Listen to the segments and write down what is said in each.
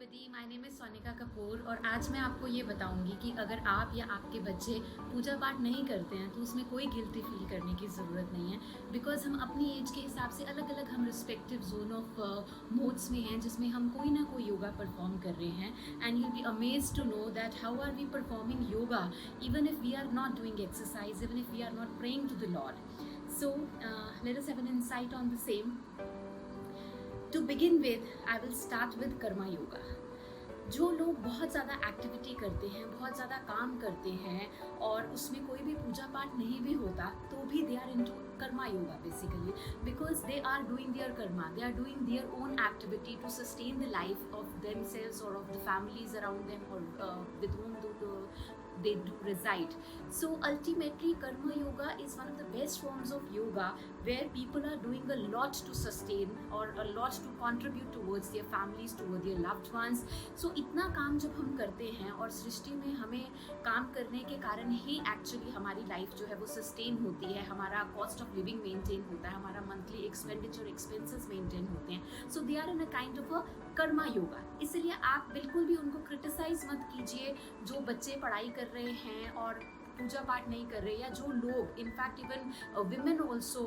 Everybody, my name is Sonika Kapoor और आज मैं आपको ये बताऊंगी कि अगर आप या आपके बच्चे पूजा पाठ नहीं करते हैं तो उसमें कोई गिल्टी फील करने की ज़रूरत नहीं है। बिकॉज हम अपनी एज के हिसाब से अलग अलग हम रिस्पेक्टिव जोन ऑफ मोड्स में हैं जिसमें हम कोई ना कोई योगा परफॉर्म कर रहे हैं। And you'll be amazed to know that how are we performing yoga even if we are not doing exercise, even if we are not praying to the lord. So let us have an insight on the same. To begin with, I will start with karma yoga. जो लोग बहुत ज़्यादा activity करते हैं, बहुत ज़्यादा काम करते हैं और उसमें कोई भी पूजा पाठ नहीं भी होता तो भी they are into Karma yoga basically, because they are doing their karma, they are doing their own activity to sustain the life of themselves और of the families around them और with whom they do reside. So ultimately karma yoga is one of the best forms of yoga where people are doing a lot to sustain or a lot to contribute towards their families, towards their loved ones. So इतना काम जब हम करते हैं और सृष्टि में हमें काम करने के कारण ही एक्चुअली हमारी लाइफ जो है वो सस्टेन होती है, हमारा कॉस्ट ऑफ लिविंग मेंटेन होता है, हमारा मंथली एक्सपेंडिचर एक्सपेंसेस मेंटेन होते हैं। So they are in a kind of a karma yoga. इसलिए आप बिल्कुल भी उनको क्रिटिसाइज मत कीजिए जो बच्चे पढ़ाई कर रहे हैं और पूजा पाठ नहीं कर रहे, या जो लोग इनफैक्ट इवन विमेन ऑल्सो,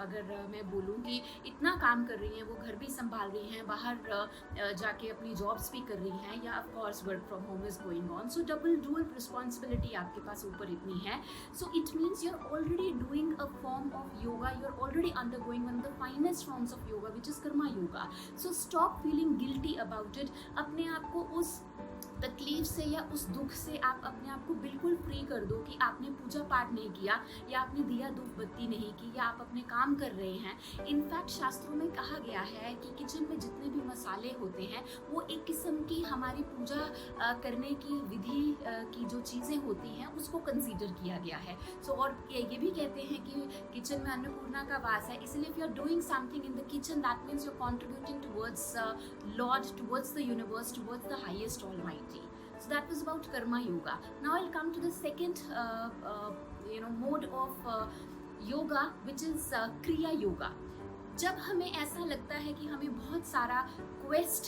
अगर मैं बोलूँ कि इतना काम कर रही हैं, वो घर भी संभाल रही हैं, बाहर जाके अपनी जॉब्स भी कर रही हैं, या of course work from home is going on. So double dual responsibility आपके पास ऊपर इतनी है। So it means you are already doing a form of yoga, you are already undergoing one of the finest forms of yoga which is Karma yoga. So stop feeling guilty about it. अपने आप को उस तकलीफ से या उस दुख से आप अपने आप को बिल्कुल फ्री कर दो कि आपने पूजा पाठ नहीं किया, या आपने दिया धूप बत्ती नहीं की, या आप अपने काम कर रहे हैं। इनफैक्ट शास्त्रों में कहा गया है कि किचन में जितने भी मसाले होते हैं वो एक किस्म की हमारी पूजा करने की विधि की जो चीज़ें होती हैं उसको कंसीडर किया गया है। सो और ये भी कहते हैं कि किचन में अन्नपूर्णा का वास है, इसलिए if you are doing something in the kitchen that means you are contributing towards lord, towards the universe, towards the highest almighty. So that was about karma yoga. Now I'll come to the second mode of yoga, which is kriya yoga. जब हमें ऐसा लगता है कि हमें बहुत सारा quest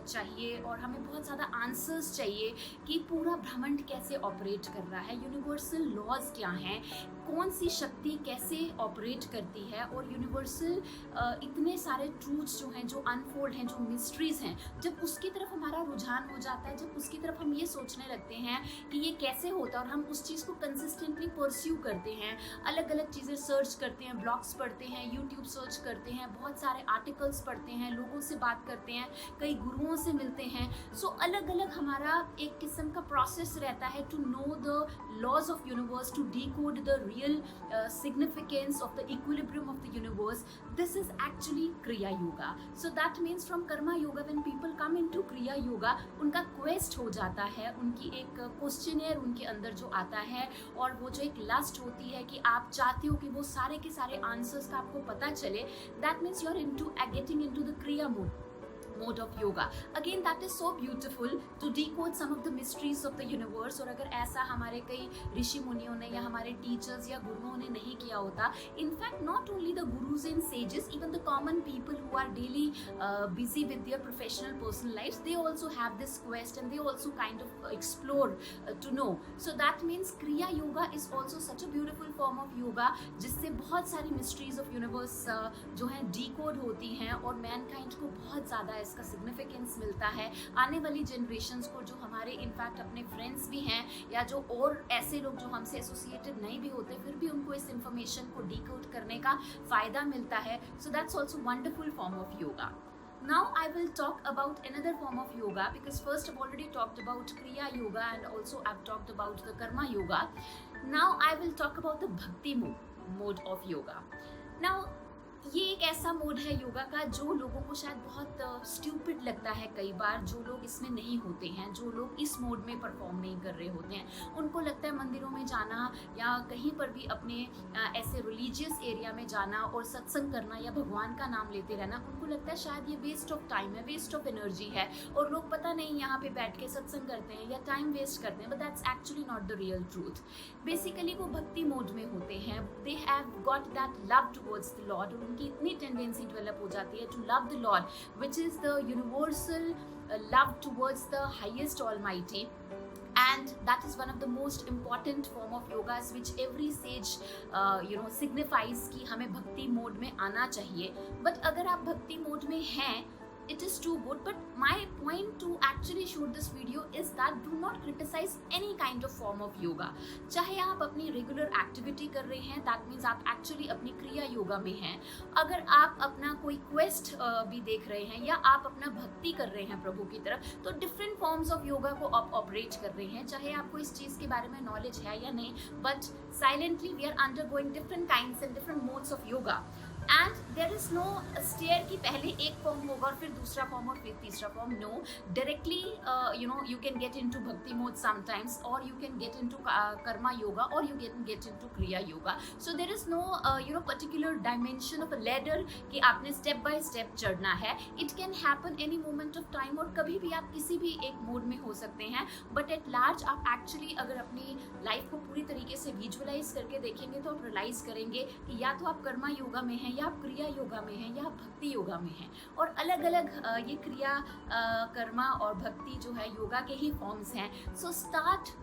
चाहिए और हमें बहुत ज़्यादा आंसर्स चाहिए कि पूरा ब्रह्मांड कैसे ऑपरेट कर रहा है, यूनिवर्सल लॉज क्या हैं, कौन सी शक्ति कैसे ऑपरेट करती है, और यूनिवर्सल इतने सारे ट्रूथ्स जो हैं, जो अनफोल्ड हैं, जो मिस्ट्रीज़ हैं, जब उसकी तरफ हमारा रुझान हो जाता है, जब उसकी तरफ हम ये सोचने लगते हैं कि ये कैसे होता है और हम उस चीज़ को कंसिस्टेंटली परस्यू करते हैं, अलग अलग चीज़ें सर्च करते हैं, ब्लॉग्स पढ़ते हैं, यूट्यूब सर्च करते हैं, बहुत सारे आर्टिकल्स पढ़ते हैं, लोगों से बात करते हैं, कई गुरुओं से मिलते हैं। सो अलग अलग हमारा एक किस्म का प्रोसेस रहता है to know the laws of universe, to decode the real significance of the equilibrium of the universe. This is actually kriya yoga. So that means from karma yoga when people come into kriya yoga, उनका क्वेस्ट हो जाता है, उनकी एक क्वेश्चनियर उनके अंदर जो आता है, और वो जो एक लस्ट होती है कि आप चाहते हो कि वो सारे के सारे आंसर्स का आपको पता चले, that means you're getting into the kriya mode of yoga. Again, that is so beautiful to decode some of the mysteries of the universe. और अगर ऐसा हमारे कई ऋषि मुनियों ने या हमारे टीचर्स या गुरुओं ने नहीं किया होता, in fact not only the gurus and sages, even the common people who are daily busy with their professional personal lives, they also have this quest and they also kind of explore to know. So that means kriya yoga is also such a beautiful form of yoga जिससे बहुत सारी mysteries of universe जो हैं decode होती हैं और mankind को बहुत ज़्यादा इसका सिग्निफिकेंस मिलता है। आने वाली जनरेशन्स को, जो हमारे इनफैक्ट अपने फ्रेंड्स भी हैं या जो और ऐसे लोग जो हमसे एसोसिएटेड नहीं भी होते, फिर भी उनको इस इंफॉर्मेशन को डिकोड करने का फ़ायदा मिलता है। So that's also wonderful form of yoga. Now I will talk about another form of yoga, because first I've already talked about Kriya Yoga and also I've talked about the Karma Yoga. Now I will talk about the Bhakti mode of yoga. Now ये एक ऐसा mode है योगा का जो लोगों को शायद बहुत स्टूपिड लगता है कई बार, जो लोग इसमें नहीं होते हैं, जो लोग इस मोड में परफॉर्म नहीं कर रहे होते हैं। उनको लगता है मंदिरों में जाना या कहीं पर भी अपने ऐसे रिलीजियस एरिया में जाना और सत्संग करना या भगवान का नाम लेते रहना, उनको लगता है शायद ये वेस्ट ऑफ टाइम है, वेस्ट ऑफ एनर्जी है, और लोग पता नहीं यहाँ पे बैठ के सत्संग करते हैं या टाइम वेस्ट करते हैं। But that's actually not the real truth. Basically वो भक्ति मोड में होते हैं, they have got that love towards the lord, और उनकी इतनी टेंडेंसी डेवलप हो जाती है to love the lord, which is the universal love towards the highest Almighty. And that is one of the most important form of yogas which every sage signifies कि हमें भक्ति mode में आना चाहिए. But अगर आप भक्ति मोड में हैं, it is too good. But my point to actually shoot this video is that do not criticize any kind of form of yoga. चाहे आप अपनी रेगुलर एक्टिविटी कर रहे हैं, that means आप एक्चुअली अपनी क्रिया योगा में हैं. अगर आप अपना कोई क्वेस्ट भी देख रहे हैं या आप अपना भक्ति कर रहे हैं प्रभु की तरफ, तो डिफरेंट फॉर्म्स ऑफ योगा को आप ऑपरेट कर रहे हैं. चाहे आपको इस चीज़ के बारे में नॉलेज है या नहीं, but silently we are undergoing different kinds and different modes of yoga. And there is no stair कि पहले एक फॉर्म होगा और फिर दूसरा फॉर्म और फिर तीसरा form. No, directly you can get into bhakti mode sometimes, और you can get into Karma yoga, और you can get into kriya yoga. So there is no particular dimension of a ladder कि आपने स्टेप बाय स्टेप चढ़ना है. It can happen any moment of time, और कभी भी आप किसी भी एक मोड में हो सकते हैं. बट एट लार्ज आप एक्चुअली अगर अपनी लाइफ को पूरी तरीके से विजुअलाइज करके देखेंगे तो आप रियलाइज करेंगे कि या तो आप कर्मा योगा में हैं, या आप क्रिया योगा में हैं, या आप भक्ति योगा में हैं. और अलग अलग ये क्रिया कर्मा और भक्ति जो है योगा के ही फॉर्म्स हैं. So start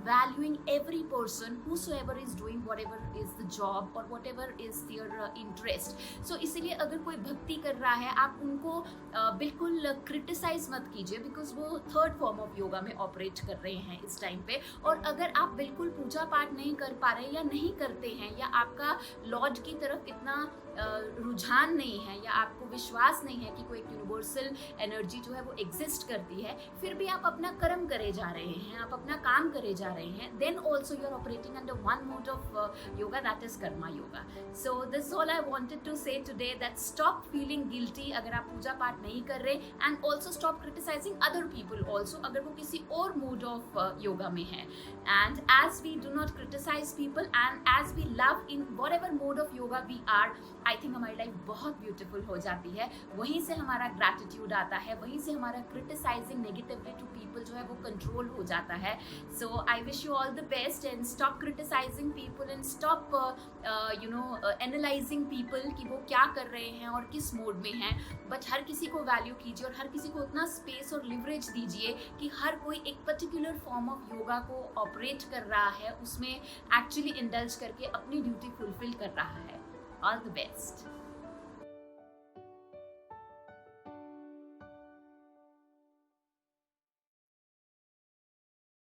valuing every person whosoever is doing whatever is the job or whatever is their interest. So इसीलिए अगर कोई भक्ति कर रहा है, आप उनको बिल्कुल क्रिटिसाइज मत कीजिए, बिकॉज वो थर्ड फॉर्म ऑफ योगा में ऑपरेट कर रहे हैं इस टाइम पे. और अगर आप बिल्कुल पूजा पाठ नहीं कर पा रहे या नहीं करते हैं, या आपका लॉर्ड की तरफ इतना रुझान नहीं है, या आपको विश्वास नहीं है कि कोई एक यूनिवर्सल एनर्जी जो है वो एग्जिस्ट करती है, फिर भी आप अपना कर्म करे जा रहे हैं, आप अपना काम करे जा रहे हैं, then also you are operating under one mode of yoga, that is Karma yoga. So this all I wanted to say today, that stop feeling guilty अगर आप पूजा पाठ नहीं कर रहे, and also stop criticising other people also अगर वो किसी और मोड ऑफ योगा में है. And as we do not criticise people, and as we love in whatever mode of yoga we are, I think हमारी लाइफ बहुत ब्यूटीफुल हो जाती है. वहीं से हमारा ग्रैटिट्यूड आता है, वहीं से हमारा क्रिटिसाइजिंग नेगेटिवली टू पीपल जो है वो कंट्रोल हो जाता है. So I wish you all the best, and stop criticising people, and stop analysing people कि वो क्या कर रहे हैं और किस मोड में हैं. बट हर किसी को वैल्यू कीजिए, और हर किसी को उतना स्पेस और लिवरेज दीजिए कि हर कोई एक पर्टिकुलर फॉर्म ऑफ योगा को ऑपरेट कर रहा है, उसमें एक्चुअली इंडल्ज करके अपनी ड्यूटी फुलफिल कर रहा है. All the best.